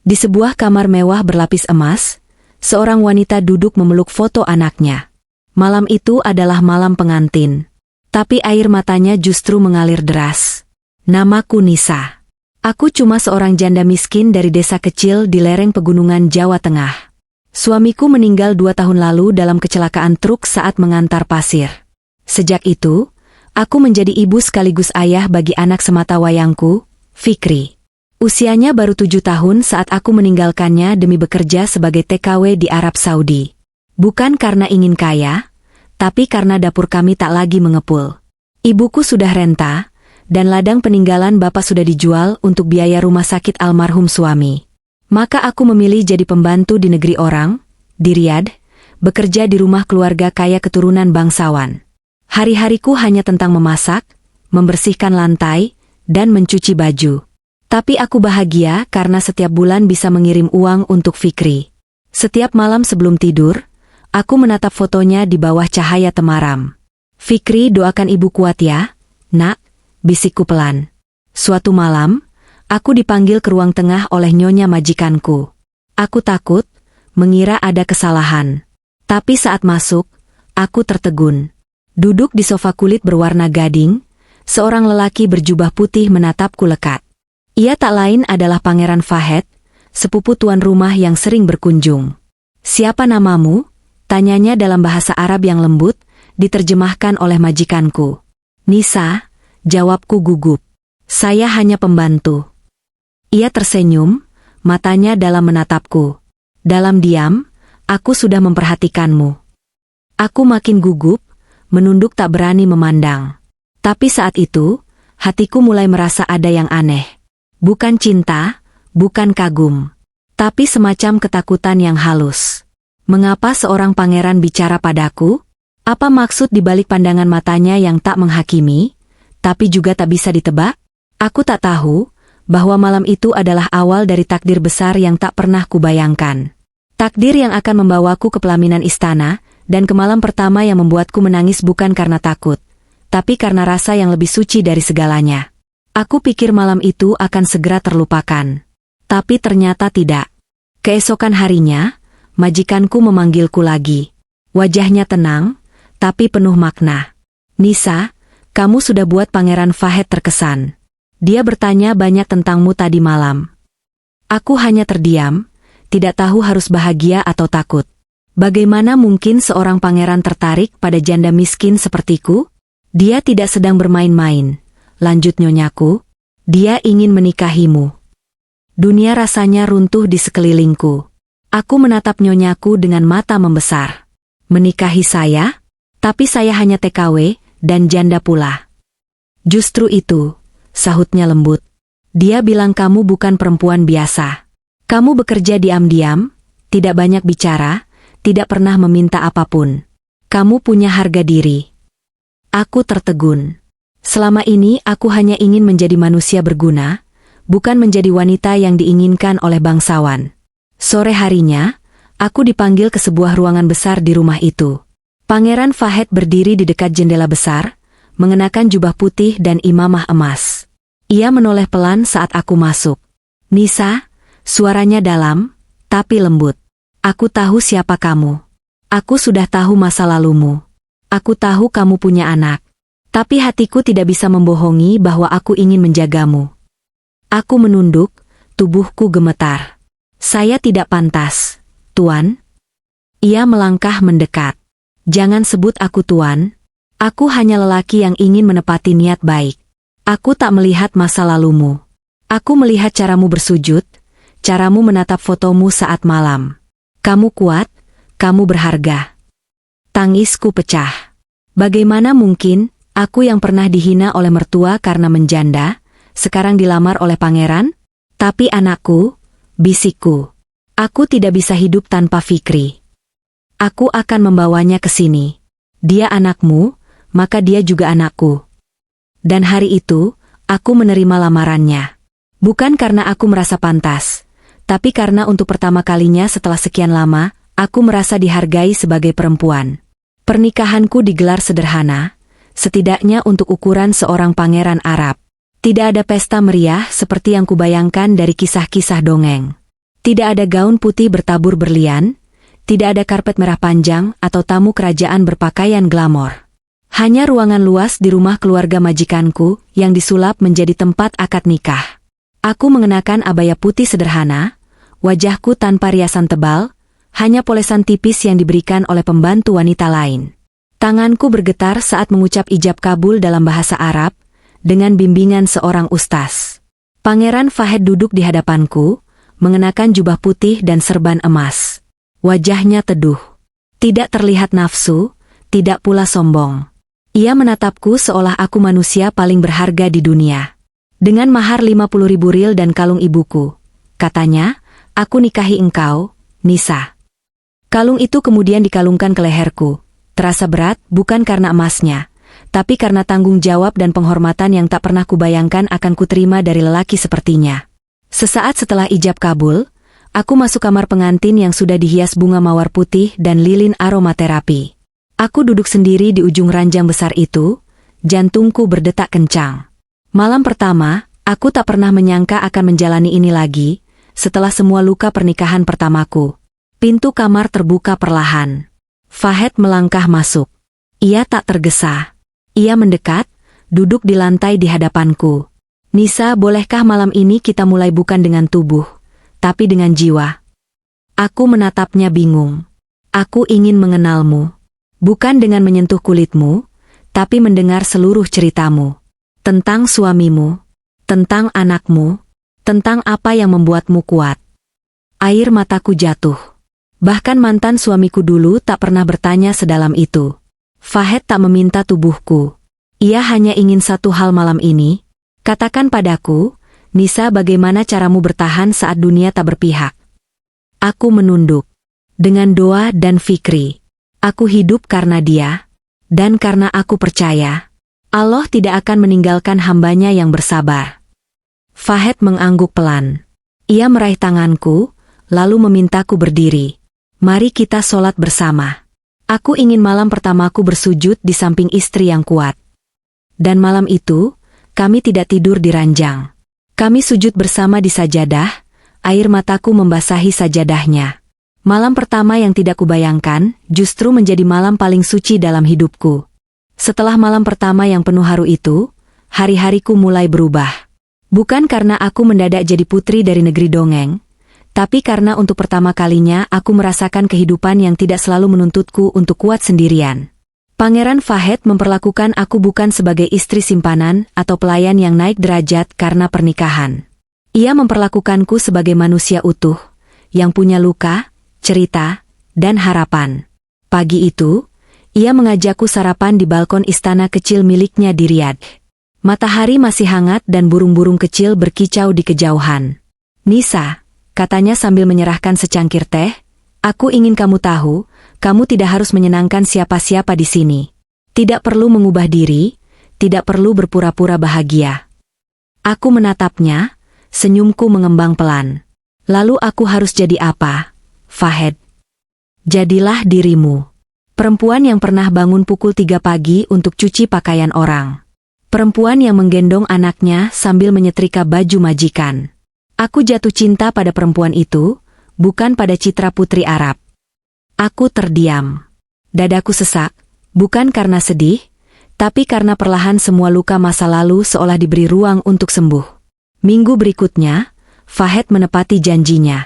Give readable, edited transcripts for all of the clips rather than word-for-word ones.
Di sebuah kamar mewah berlapis emas, seorang wanita duduk memeluk foto anaknya. Malam itu adalah malam pengantin. Tapi air matanya justru mengalir deras. Namaku Nisa. Aku cuma seorang janda miskin dari desa kecil di lereng pegunungan Jawa Tengah. Suamiku meninggal 2 tahun lalu dalam kecelakaan truk saat mengantar pasir. Sejak itu, aku menjadi ibu sekaligus ayah bagi anak sematawayangku, Fikri. Usianya baru 7 tahun saat aku meninggalkannya demi bekerja sebagai TKW di Arab Saudi. Bukan karena ingin kaya, tapi karena dapur kami tak lagi mengepul. Ibuku sudah renta, dan ladang peninggalan bapak sudah dijual untuk biaya rumah sakit almarhum suami. Maka aku memilih jadi pembantu di negeri orang, di Riyadh, bekerja di rumah keluarga kaya keturunan bangsawan. Hari-hariku hanya tentang memasak, membersihkan lantai, dan mencuci baju. Tapi aku bahagia karena setiap bulan bisa mengirim uang untuk Fikri. Setiap malam sebelum tidur, aku menatap fotonya di bawah cahaya temaram. Fikri, doakan ibu kuat ya, nak, bisikku pelan. Suatu malam, aku dipanggil ke ruang tengah oleh nyonya majikanku. Aku takut, mengira ada kesalahan. Tapi saat masuk, aku tertegun. Duduk di sofa kulit berwarna gading, seorang lelaki berjubah putih menatapku lekat. Ia tak lain adalah Pangeran Fahed, sepupu tuan rumah yang sering berkunjung. "Siapa namamu?" tanyanya dalam bahasa Arab yang lembut, diterjemahkan oleh majikanku. "Nisa," jawabku gugup. "Saya hanya pembantu." Ia tersenyum, matanya dalam menatapku. Dalam diam, aku sudah memperhatikanmu. Aku makin gugup, menunduk tak berani memandang. Tapi saat itu, hatiku mulai merasa ada yang aneh. Bukan cinta, bukan kagum, tapi semacam ketakutan yang halus. Mengapa seorang pangeran bicara padaku? Apa maksud di balik pandangan matanya yang tak menghakimi, tapi juga tak bisa ditebak? Aku tak tahu bahwa malam itu adalah awal dari takdir besar yang tak pernah kubayangkan. Takdir yang akan membawaku ke pelaminan istana, dan ke malam pertama yang membuatku menangis bukan karena takut, tapi karena rasa yang lebih suci dari segalanya. Aku pikir malam itu akan segera terlupakan. Tapi ternyata tidak. Keesokan harinya, majikanku memanggilku lagi. Wajahnya tenang, tapi penuh makna. "Nisa, kamu sudah buat Pangeran Fahed terkesan. Dia bertanya banyak tentangmu tadi malam." Aku hanya terdiam, tidak tahu harus bahagia atau takut. Bagaimana mungkin seorang pangeran tertarik pada janda miskin sepertiku? "Dia tidak sedang bermain-main," lanjut nyonyaku, "dia ingin menikahimu." Dunia rasanya runtuh di sekelilingku. Aku menatap nyonyaku dengan mata membesar. "Menikahi saya? Tapi saya hanya TKW, dan janda pula." "Justru itu," sahutnya lembut. "Dia bilang kamu bukan perempuan biasa. Kamu bekerja diam-diam, tidak banyak bicara, tidak pernah meminta apapun. Kamu punya harga diri." Aku tertegun. Selama ini aku hanya ingin menjadi manusia berguna, bukan menjadi wanita yang diinginkan oleh bangsawan. Sore harinya, aku dipanggil ke sebuah ruangan besar di rumah itu. Pangeran Fahed berdiri di dekat jendela besar, mengenakan jubah putih dan imamah emas. Ia menoleh pelan saat aku masuk. "Nisa," suaranya dalam, tapi lembut. "Aku tahu siapa kamu. Aku sudah tahu masa lalumu. Aku tahu kamu punya anak. Tapi hatiku tidak bisa membohongi bahwa aku ingin menjagamu." Aku menunduk, tubuhku gemetar. "Saya tidak pantas, Tuan." Ia melangkah mendekat. "Jangan sebut aku Tuan. Aku hanya lelaki yang ingin menepati niat baik. Aku tak melihat masa lalumu. Aku melihat caramu bersujud, caramu menatap fotomu saat malam. Kamu kuat, kamu berharga." Tangisku pecah. Bagaimana mungkin aku yang pernah dihina oleh mertua karena menjanda, sekarang dilamar oleh pangeran? "Tapi anakku," bisikku. "Aku tidak bisa hidup tanpa Fikri. Aku akan membawanya ke sini. Dia anakmu, maka dia juga anakku." Dan hari itu, aku menerima lamarannya. Bukan karena aku merasa pantas, tapi karena untuk pertama kalinya setelah sekian lama, aku merasa dihargai sebagai perempuan. Pernikahanku digelar sederhana, setidaknya untuk ukuran seorang pangeran Arab. Tidak ada pesta meriah seperti yang kubayangkan dari kisah-kisah dongeng. Tidak ada gaun putih bertabur berlian, tidak ada karpet merah panjang atau tamu kerajaan berpakaian glamor. Hanya ruangan luas di rumah keluarga majikanku yang disulap menjadi tempat akad nikah. Aku mengenakan abaya putih sederhana, wajahku tanpa riasan tebal, hanya polesan tipis yang diberikan oleh pembantu wanita lain. Tanganku bergetar saat mengucap ijab kabul dalam bahasa Arab, dengan bimbingan seorang ustaz. Pangeran Fahd duduk di hadapanku, mengenakan jubah putih dan serban emas. Wajahnya teduh. Tidak terlihat nafsu, tidak pula sombong. Ia menatapku seolah aku manusia paling berharga di dunia. Dengan mahar 50.000 riyal dan kalung ibuku, katanya, aku nikahi engkau, Nisa. Kalung itu kemudian dikalungkan ke leherku. Terasa berat bukan karena emasnya, tapi karena tanggung jawab dan penghormatan yang tak pernah kubayangkan akan kuterima dari lelaki sepertinya. Sesaat setelah ijab kabul, aku masuk kamar pengantin yang sudah dihias bunga mawar putih dan lilin aromaterapi. Aku duduk sendiri di ujung ranjang besar itu, jantungku berdetak kencang. Malam pertama, aku tak pernah menyangka akan menjalani ini lagi, setelah semua luka pernikahan pertamaku. Pintu kamar terbuka perlahan. Fahd melangkah masuk. Ia tak tergesa. Ia mendekat, duduk di lantai di hadapanku. Nisa, bolehkah malam ini kita mulai bukan dengan tubuh, tapi dengan jiwa? Aku menatapnya bingung. Aku ingin mengenalmu. Bukan dengan menyentuh kulitmu, tapi mendengar seluruh ceritamu. Tentang suamimu, tentang anakmu, tentang apa yang membuatmu kuat. Air mataku jatuh. Bahkan mantan suamiku dulu tak pernah bertanya sedalam itu. Fahd tak meminta tubuhku. Ia hanya ingin satu hal malam ini. Katakan padaku, Nisa, bagaimana caramu bertahan saat dunia tak berpihak? Aku menunduk. Dengan doa dan fikri. Aku hidup karena dia. Dan karena aku percaya, Allah tidak akan meninggalkan hambanya yang bersabar. Fahd mengangguk pelan. Ia meraih tanganku, lalu memintaku berdiri. Mari kita sholat bersama. Aku ingin malam pertamaku bersujud di samping istri yang kuat. Dan malam itu, kami tidak tidur di ranjang. Kami sujud bersama di sajadah, air mataku membasahi sajadahnya. Malam pertama yang tidak kubayangkan, justru menjadi malam paling suci dalam hidupku. Setelah malam pertama yang penuh haru itu, hari-hariku mulai berubah. Bukan karena aku mendadak jadi putri dari negeri dongeng, tapi karena untuk pertama kalinya aku merasakan kehidupan yang tidak selalu menuntutku untuk kuat sendirian. Pangeran Fahd memperlakukan aku bukan sebagai istri simpanan atau pelayan yang naik derajat karena pernikahan. Ia memperlakukanku sebagai manusia utuh, yang punya luka, cerita, dan harapan. Pagi itu, ia mengajakku sarapan di balkon istana kecil miliknya di Riyadh. Matahari masih hangat dan burung-burung kecil berkicau di kejauhan. Nisa, katanya sambil menyerahkan secangkir teh, aku ingin kamu tahu, kamu tidak harus menyenangkan siapa-siapa di sini. Tidak perlu mengubah diri, tidak perlu berpura-pura bahagia. Aku menatapnya, senyumku mengembang pelan. Lalu aku harus jadi apa, Fahd? Jadilah dirimu. Perempuan yang pernah bangun pukul 3 pagi untuk cuci pakaian orang. Perempuan yang menggendong anaknya sambil menyetrika baju majikan. Aku jatuh cinta pada perempuan itu, bukan pada citra putri Arab. Aku terdiam. Dadaku sesak, bukan karena sedih, tapi karena perlahan semua luka masa lalu seolah diberi ruang untuk sembuh. Minggu berikutnya, Fahd menepati janjinya.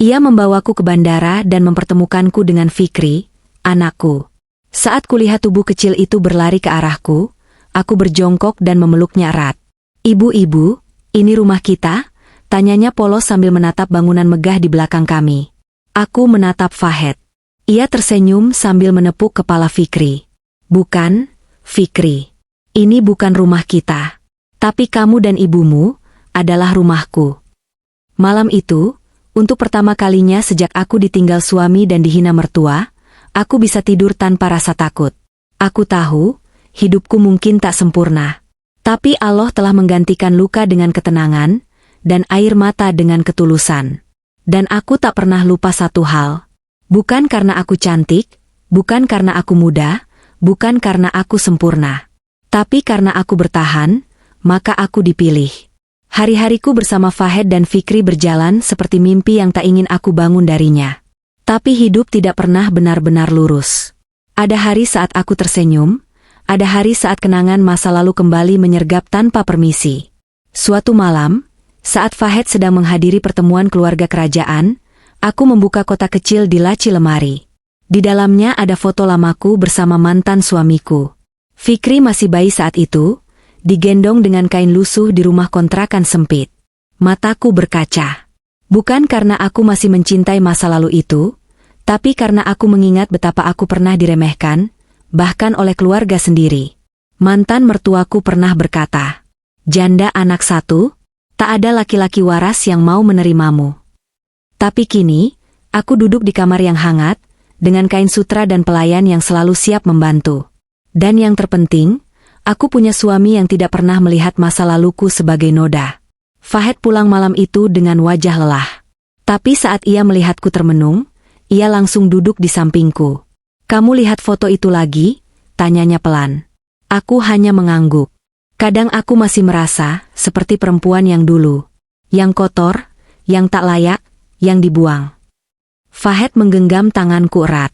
Ia membawaku ke bandara dan mempertemukanku dengan Fikri, anakku. Saat kulihat tubuh kecil itu berlari ke arahku, aku berjongkok dan memeluknya erat. Ibu-ibu, ini rumah kita? Tanyanya polos sambil menatap bangunan megah di belakang kami. Aku menatap Fahd. Ia tersenyum sambil menepuk kepala Fikri. Bukan, Fikri. Ini bukan rumah kita. Tapi kamu dan ibumu adalah rumahku. Malam itu, untuk pertama kalinya sejak aku ditinggal suami dan dihina mertua, aku bisa tidur tanpa rasa takut. Aku tahu, hidupku mungkin tak sempurna. Tapi Allah telah menggantikan luka dengan ketenangan, dan air mata dengan ketulusan. Dan aku tak pernah lupa satu hal. Bukan karena aku cantik, bukan karena aku muda, bukan karena aku sempurna. Tapi karena aku bertahan, maka aku dipilih. Hari-hariku bersama Fahed dan Fikri berjalan seperti mimpi yang tak ingin aku bangun darinya. Tapi hidup tidak pernah benar-benar lurus. Ada hari saat aku tersenyum, ada hari saat kenangan masa lalu kembali menyergap tanpa permisi. Suatu malam, saat Fahed sedang menghadiri pertemuan keluarga kerajaan, aku membuka kotak kecil di laci lemari. Di dalamnya ada foto lamaku bersama mantan suamiku. Fikri masih bayi saat itu, digendong dengan kain lusuh di rumah kontrakan sempit. Mataku berkaca. Bukan karena aku masih mencintai masa lalu itu, tapi karena aku mengingat betapa aku pernah diremehkan, bahkan oleh keluarga sendiri. Mantan mertuaku pernah berkata, "Janda anak satu, tak ada laki-laki waras yang mau menerimamu." Tapi kini, aku duduk di kamar yang hangat, dengan kain sutra dan pelayan yang selalu siap membantu. Dan yang terpenting, aku punya suami yang tidak pernah melihat masa laluku sebagai noda. Fahed pulang malam itu dengan wajah lelah. Tapi saat ia melihatku termenung, ia langsung duduk di sampingku. "Kamu lihat foto itu lagi?" tanyanya pelan. Aku hanya mengangguk. Kadang aku masih merasa seperti perempuan yang dulu. Yang kotor, yang tak layak, yang dibuang. Fahed menggenggam tanganku erat.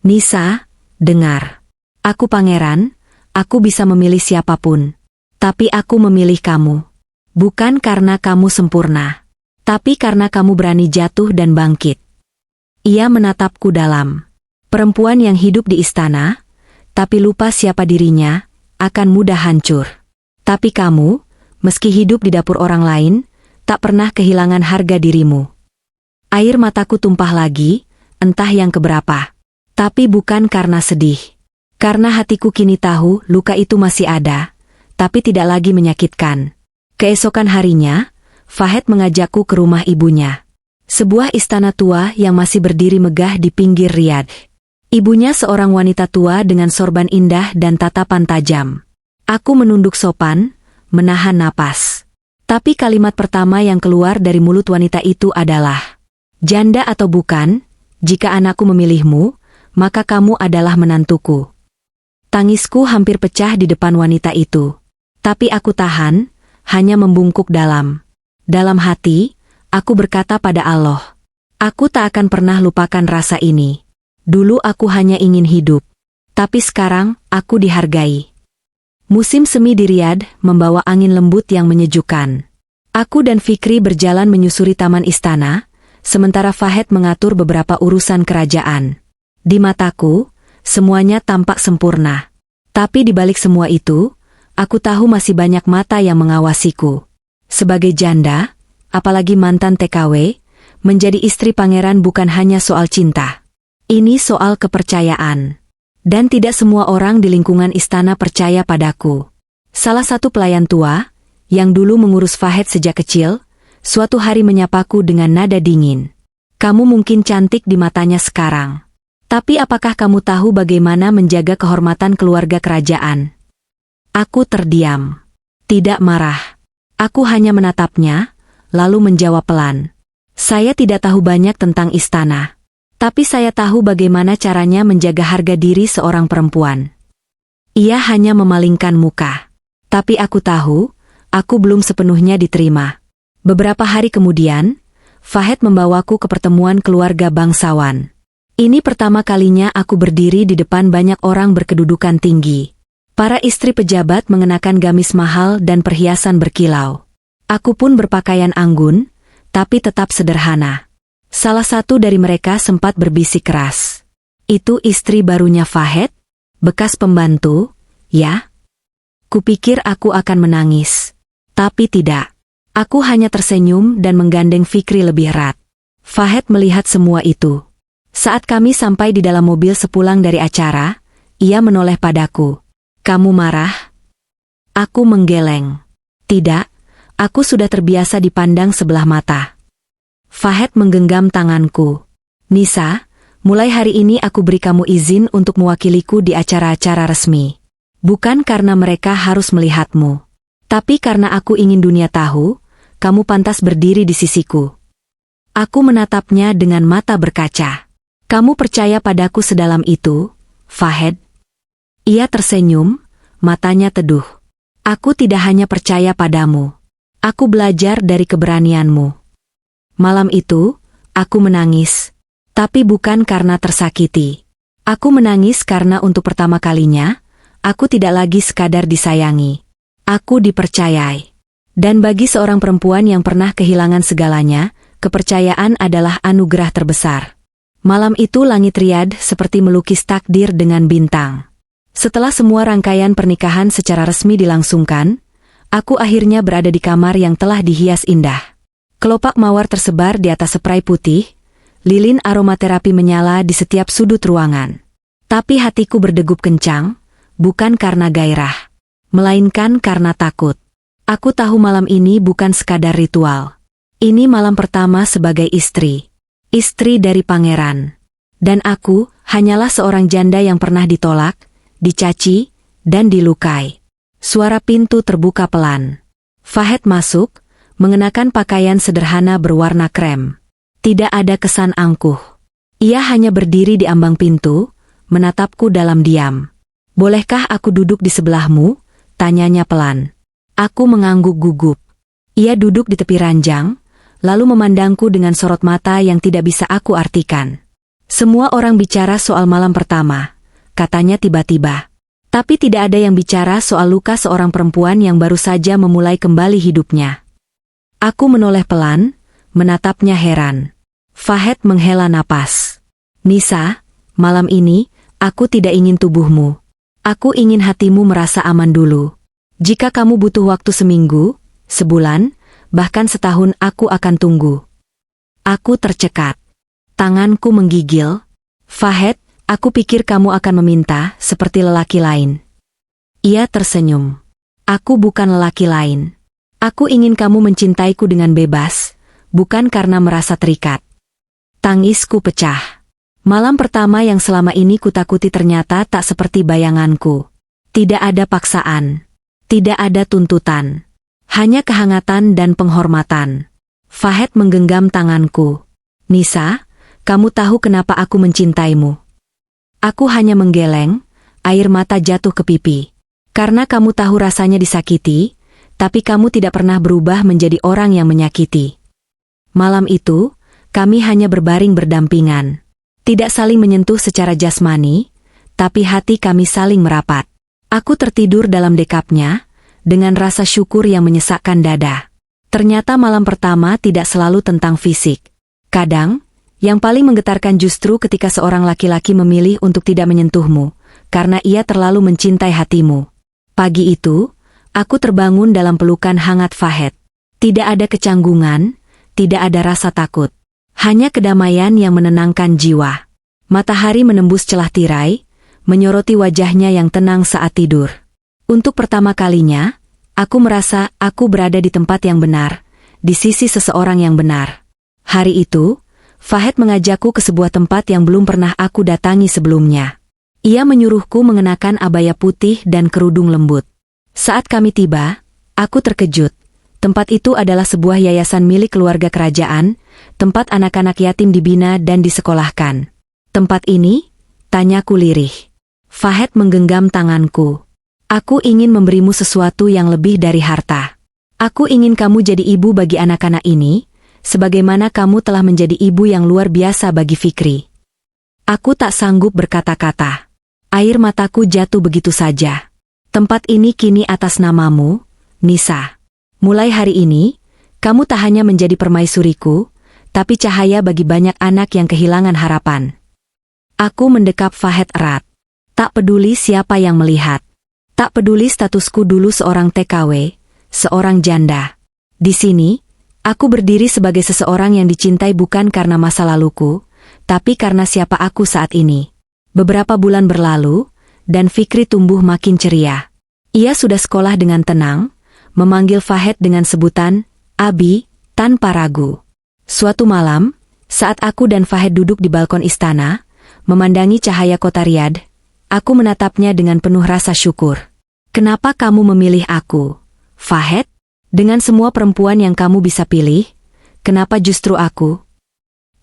"Nisa, dengar. Aku pangeran. Aku bisa memilih siapapun. Tapi aku memilih kamu. Bukan karena kamu sempurna. Tapi karena kamu berani jatuh dan bangkit." Ia menatapku dalam. Perempuan yang hidup di istana, tapi lupa siapa dirinya, akan mudah hancur. Tapi kamu, meski hidup di dapur orang lain, tak pernah kehilangan harga dirimu. Air mataku tumpah lagi, entah yang keberapa. Tapi bukan karena sedih. Karena hatiku kini tahu luka itu masih ada, tapi tidak lagi menyakitkan. Keesokan harinya, Fahed mengajakku ke rumah ibunya. Sebuah istana tua yang masih berdiri megah di pinggir Riyadh. Ibunya seorang wanita tua dengan sorban indah dan tatapan tajam. Aku menunduk sopan, menahan napas. Tapi kalimat pertama yang keluar dari mulut wanita itu adalah, "Janda atau bukan, jika anakku memilihmu, maka kamu adalah menantuku." Tangisku hampir pecah di depan wanita itu. Tapi aku tahan, hanya membungkuk dalam. Dalam hati, aku berkata pada Allah, "Aku tak akan pernah lupakan rasa ini. Dulu aku hanya ingin hidup. Tapi sekarang, aku dihargai." Musim semi di Riyadh membawa angin lembut yang menyejukkan. Aku dan Fikri berjalan menyusuri taman istana, sementara Fahed mengatur beberapa urusan kerajaan. Di mataku, semuanya tampak sempurna. Tapi di balik semua itu, aku tahu masih banyak mata yang mengawasiku. Sebagai janda, apalagi mantan TKW, menjadi istri pangeran bukan hanya soal cinta. Ini soal kepercayaan. Dan tidak semua orang di lingkungan istana percaya padaku. Salah satu pelayan tua, yang dulu mengurus Fahed sejak kecil, suatu hari menyapaku dengan nada dingin. "Kamu mungkin cantik di matanya sekarang. Tapi apakah kamu tahu bagaimana menjaga kehormatan keluarga kerajaan?" Aku terdiam. Tidak marah. Aku hanya menatapnya, lalu menjawab pelan. "Saya tidak tahu banyak tentang istana. Tapi saya tahu bagaimana caranya menjaga harga diri seorang perempuan." Ia hanya memalingkan muka. Tapi aku tahu, aku belum sepenuhnya diterima. Beberapa hari kemudian, Fahed membawaku ke pertemuan keluarga bangsawan. Ini pertama kalinya aku berdiri di depan banyak orang berkedudukan tinggi. Para istri pejabat mengenakan gamis mahal dan perhiasan berkilau. Aku pun berpakaian anggun, tapi tetap sederhana. Salah satu dari mereka sempat berbisik keras. "Itu istri barunya Fahed? Bekas pembantu, ya?" Kupikir aku akan menangis. Tapi tidak. Aku hanya tersenyum dan menggandeng Fikri lebih erat. Fahed melihat semua itu. Saat kami sampai di dalam mobil sepulang dari acara, ia menoleh padaku. "Kamu marah?" Aku menggeleng. "Tidak, aku sudah terbiasa dipandang sebelah mata." Fahed menggenggam tanganku. "Nisa, mulai hari ini aku beri kamu izin untuk mewakiliku di acara-acara resmi. Bukan karena mereka harus melihatmu. Tapi karena aku ingin dunia tahu, kamu pantas berdiri di sisiku." Aku menatapnya dengan mata berkaca. "Kamu percaya padaku sedalam itu, Fahed?" Ia tersenyum, matanya teduh. "Aku tidak hanya percaya padamu. Aku belajar dari keberanianmu. Malam itu, aku menangis. Tapi bukan karena tersakiti. Aku menangis karena untuk pertama kalinya, aku tidak lagi sekadar disayangi. Aku dipercayai. Dan bagi seorang perempuan yang pernah kehilangan segalanya, kepercayaan adalah anugerah terbesar. Malam itu langit riad seperti melukis takdir dengan bintang. Setelah semua rangkaian pernikahan secara resmi dilangsungkan, aku akhirnya berada di kamar yang telah dihias indah. Kelopak mawar tersebar di atas spray putih, lilin aromaterapi menyala di setiap sudut ruangan. Tapi hatiku berdegup kencang, bukan karena gairah, melainkan karena takut. Aku tahu malam ini bukan sekadar ritual. Ini malam pertama sebagai istri. Istri dari pangeran. Dan aku hanyalah seorang janda yang pernah ditolak, dicaci, dan dilukai. Suara pintu terbuka pelan. Fahed masuk, mengenakan pakaian sederhana berwarna krem. Tidak ada kesan angkuh. Ia hanya berdiri di ambang pintu, menatapku dalam diam. "Bolehkah aku duduk di sebelahmu?" tanyanya pelan. Aku mengangguk gugup. Ia duduk di tepi ranjang, lalu memandangku dengan sorot mata yang tidak bisa aku artikan. "Semua orang bicara soal malam pertama," katanya tiba-tiba. "Tapi tidak ada yang bicara soal luka seorang perempuan yang baru saja memulai kembali hidupnya." Aku menoleh pelan, menatapnya heran. Fahed menghela napas. "Nisa, malam ini, aku tidak ingin tubuhmu. Aku ingin hatimu merasa aman dulu. Jika kamu butuh waktu seminggu, sebulan, bahkan setahun aku akan tunggu." Aku tercekat. Tanganku menggigil. "Fahed, aku pikir kamu akan meminta seperti lelaki lain." Ia tersenyum. "Aku bukan lelaki lain. Aku ingin kamu mencintaiku dengan bebas, bukan karena merasa terikat." Tangisku pecah. Malam pertama yang selama ini kutakuti ternyata tak seperti bayanganku. Tidak ada paksaan. Tidak ada tuntutan. Hanya kehangatan dan penghormatan. Fahed menggenggam tanganku. "Nisa, kamu tahu kenapa aku mencintaimu?" Aku hanya menggeleng, air mata jatuh ke pipi. "Karena kamu tahu rasanya disakiti, tapi kamu tidak pernah berubah menjadi orang yang menyakiti." Malam itu, kami hanya berbaring berdampingan. Tidak saling menyentuh secara jasmani, tapi hati kami saling merapat. Aku tertidur dalam dekapnya, dengan rasa syukur yang menyesakkan dada. Ternyata malam pertama tidak selalu tentang fisik. Kadang, yang paling menggetarkan justru ketika seorang laki-laki memilih untuk tidak menyentuhmu, karena ia terlalu mencintai hatimu. Pagi itu, aku terbangun dalam pelukan hangat Fahed. Tidak ada kecanggungan, tidak ada rasa takut. Hanya kedamaian yang menenangkan jiwa. Matahari menembus celah tirai, menyoroti wajahnya yang tenang saat tidur. Untuk pertama kalinya, aku merasa aku berada di tempat yang benar, di sisi seseorang yang benar. Hari itu, Fahed mengajakku ke sebuah tempat yang belum pernah aku datangi sebelumnya. Ia menyuruhku mengenakan abaya putih dan kerudung lembut. Saat kami tiba, aku terkejut. Tempat itu adalah sebuah yayasan milik keluarga kerajaan, tempat anak-anak yatim dibina dan disekolahkan. "Tempat ini?" tanyaku lirih. Fahed menggenggam tanganku. "Aku ingin memberimu sesuatu yang lebih dari harta. Aku ingin kamu jadi ibu bagi anak-anak ini, sebagaimana kamu telah menjadi ibu yang luar biasa bagi Fikri." Aku tak sanggup berkata-kata. Air mataku jatuh begitu saja. "Tempat ini kini atas namamu, Nisa. Mulai hari ini, kamu tak hanya menjadi permaisuriku, tapi cahaya bagi banyak anak yang kehilangan harapan." Aku mendekap Fahed erat. Tak peduli siapa yang melihat. Tak peduli statusku dulu seorang TKW, seorang janda. Di sini, aku berdiri sebagai seseorang yang dicintai bukan karena masa laluku, tapi karena siapa aku saat ini. Beberapa bulan berlalu, dan Fikri tumbuh makin ceria. Ia sudah sekolah dengan tenang, memanggil Fahed dengan sebutan Abi, tanpa ragu. Suatu malam, saat aku dan Fahed duduk di balkon istana, memandangi cahaya kota Riyadh, aku menatapnya dengan penuh rasa syukur. "Kenapa kamu memilih aku, Fahed? Dengan semua perempuan yang kamu bisa pilih, kenapa justru aku?"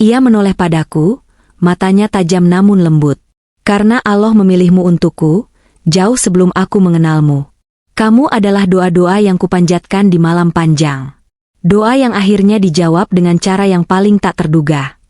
Ia menoleh padaku, matanya tajam namun lembut. "Karena Allah memilihmu untukku, jauh sebelum aku mengenalmu. Kamu adalah doa-doa yang kupanjatkan di malam panjang. Doa yang akhirnya dijawab dengan cara yang paling tak terduga.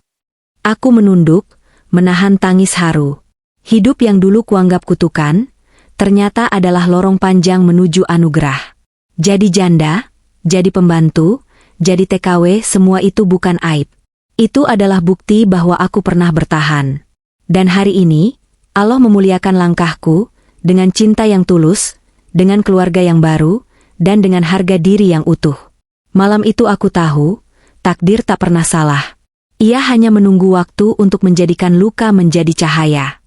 Aku menunduk, menahan tangis haru. Hidup yang dulu kuanggap kutukan, ternyata adalah lorong panjang menuju anugerah. Jadi janda, jadi pembantu, jadi TKW, semua itu bukan aib. Itu adalah bukti bahwa aku pernah bertahan. Dan hari ini, Allah memuliakan langkahku, dengan cinta yang tulus, dengan keluarga yang baru, dan dengan harga diri yang utuh. Malam itu aku tahu, takdir tak pernah salah. Ia hanya menunggu waktu untuk menjadikan luka menjadi cahaya.